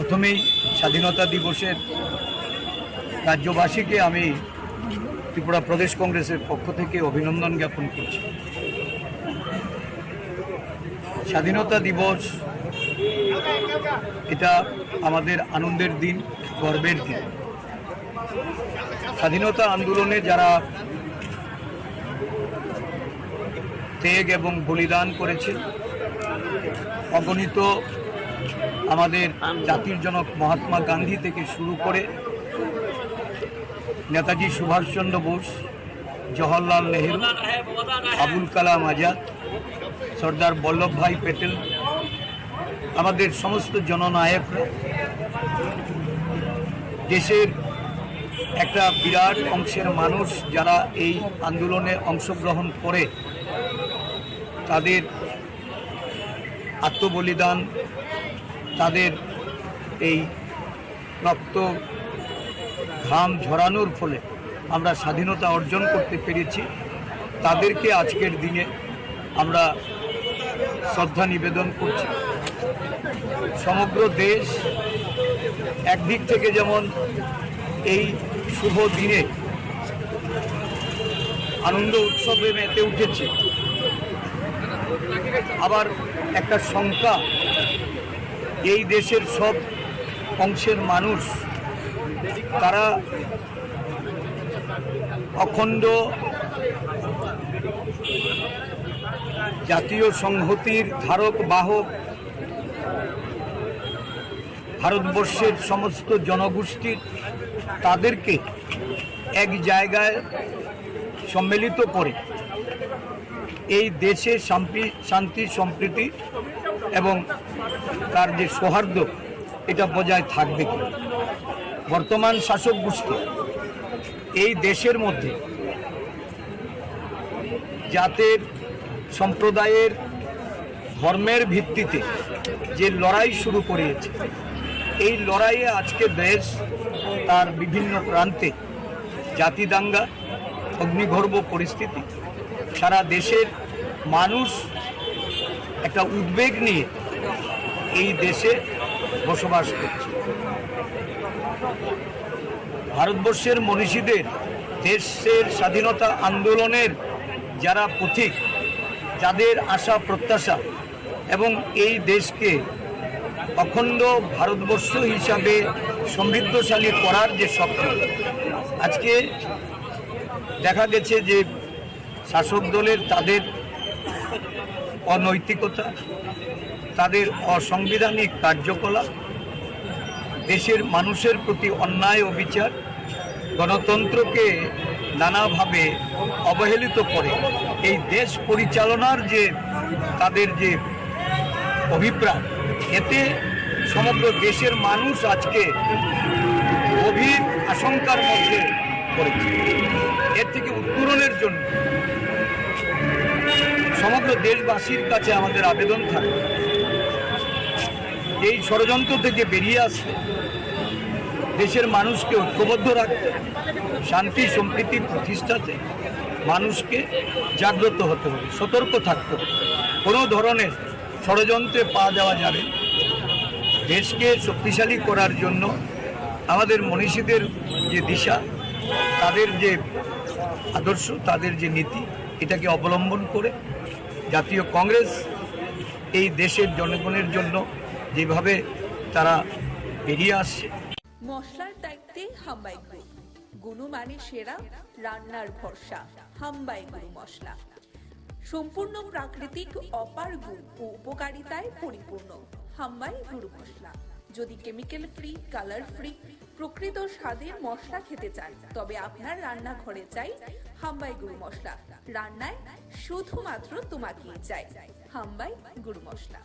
প্রথমেই স্বাধীনতা দিবসের রাজ্যবাসীকে আমি ত্রিপুরা প্রদেশ কংগ্রেসের পক্ষ থেকে অভিনন্দন জ্ঞাপন করছি। স্বাধীনতা দিবস এটা আমাদের আনন্দের দিন, গর্বের দিন। স্বাধীনতা আন্দোলনে যারা ত্যাগ এবং বলিদান করেছে, অগণিত আমাদের জাতির জনক মহাত্মা গান্ধী থেকে শুরু করে নেতাজি সুভাষচন্দ্র বোস, জওহরলাল নেহেরু, আবুল কালাম আজাদ, সর্দার বল্লভভাই প্যাটেল, আমাদের সমস্ত জননায়করা দেশের একটা বিরাট অংশের মানুষ যারা এই আন্দোলনে অংশগ্রহণ করে তাদের আত্মবলিদান, তাদের এই রক্ত ঘাম ঝরানোর ফলে আমরা স্বাধীনতা অর্জন করতে পেরেছি। তাদেরকে আজকের দিনে আমরা শ্রদ্ধা নিবেদন করছি। সমগ্র দেশ একদিক থেকে যেমন এই শুভ দিনে আনন্দ উৎসবে মেতে উঠেছে, আবার একটা শঙ্কা এই দেশের সব অংশের মানুষ তারা অখণ্ড জাতীয় সংহতির ধারক বাহক ভারতবর্ষের সমস্ত জনগোষ্ঠীর তাদেরকে এক জায়গায় সম্মিলিত করে এই দেশে শান্তি সম্প্রীতি এবং তার যে সৌহার্দ্য এটা বজায় থাকবে কি। বর্তমান শাসক গোষ্ঠী এই দেশের মধ্যে জাতের, সম্প্রদায়ের, ধর্মের ভিত্তিতে যে লড়াই শুরু করেছে, এই লড়াইয়ে আজকে দেশ তার বিভিন্ন প্রান্তে জাতি দাঙ্গা, অগ্নিগর্ভ পরিস্থিতি, সারা দেশের মানুষ একটা উদ্বেগ নিয়ে এই দেশে বসবাস করছে। ভারতবর্ষের মনীষীদের, দেশের স্বাধীনতা আন্দোলনের যারা পথিক, যাদের আশা প্রত্যাশা এবং এই দেশকে অখণ্ড ভারতবর্ষ হিসাবে সমৃদ্ধশালী করার যে স্বপ্ন, আজকে দেখা গেছে যে শাসক দলের তাদের অনৈতিকতা, তাদের অসাংবিধানিক কার্যকলাপ, দেশের মানুষের প্রতি অন্যায় অবিচার, গণতন্ত্রকে নানাভাবে অবহেলিত করে এই দেশ পরিচালনার যে তাদের যে অভিপ্রায়, এতে সমগ্র দেশের মানুষ আজকে গভীর আশঙ্কার মধ্যে পড়েছে। এর থেকে উত্তরণের জন্য সমগ্র দেশবাসীর কাছে আমাদের আবেদন থাকে, এই ষড়যন্ত্র থেকে বেরিয়ে আসতে, দেশের মানুষকে ঐক্যবদ্ধ রাখতে, শান্তি সম্প্রীতি প্রতিষ্ঠাতে মানুষকে জাগ্রত হতে হবে, সতর্ক থাকতে হবে। কোনো ধরনের ষড়যন্ত্রে পা দেওয়া যাবে। দেশকে শক্তিশালী করার জন্য আমাদের মনীষীদের যে দিশা, তাদের যে আদর্শ, তাদের যে নীতি, এটাকে অবলম্বন করে জাতীয় কংগ্রেস এই দেশের জনগণের জন্য যেভাবে তারা বেরিয়ে আসছে। মশলার দায়িত্বে হাম্বাই গ্রুপ, গুণমানে সেরা, রান্নার ভরসা। হাম্বাই গুরু মশলা সম্পূর্ণ প্রাকৃতিক, অপার গুণ ও উপকারিতায় পরিপূর্ণ। হাম্বাই গুরু মশলা। যদি কেমিক্যাল ফ্রি, কালার ফ্রি, প্রকৃত স্বাদের মশলা খেতে চান, তবে আপনার রান্নাঘরে চাই হাম্বাই গুরু মশলা। রান্নায় শুধুমাত্র তোমাকেই চাই হাম্বাই গুরু মশলা।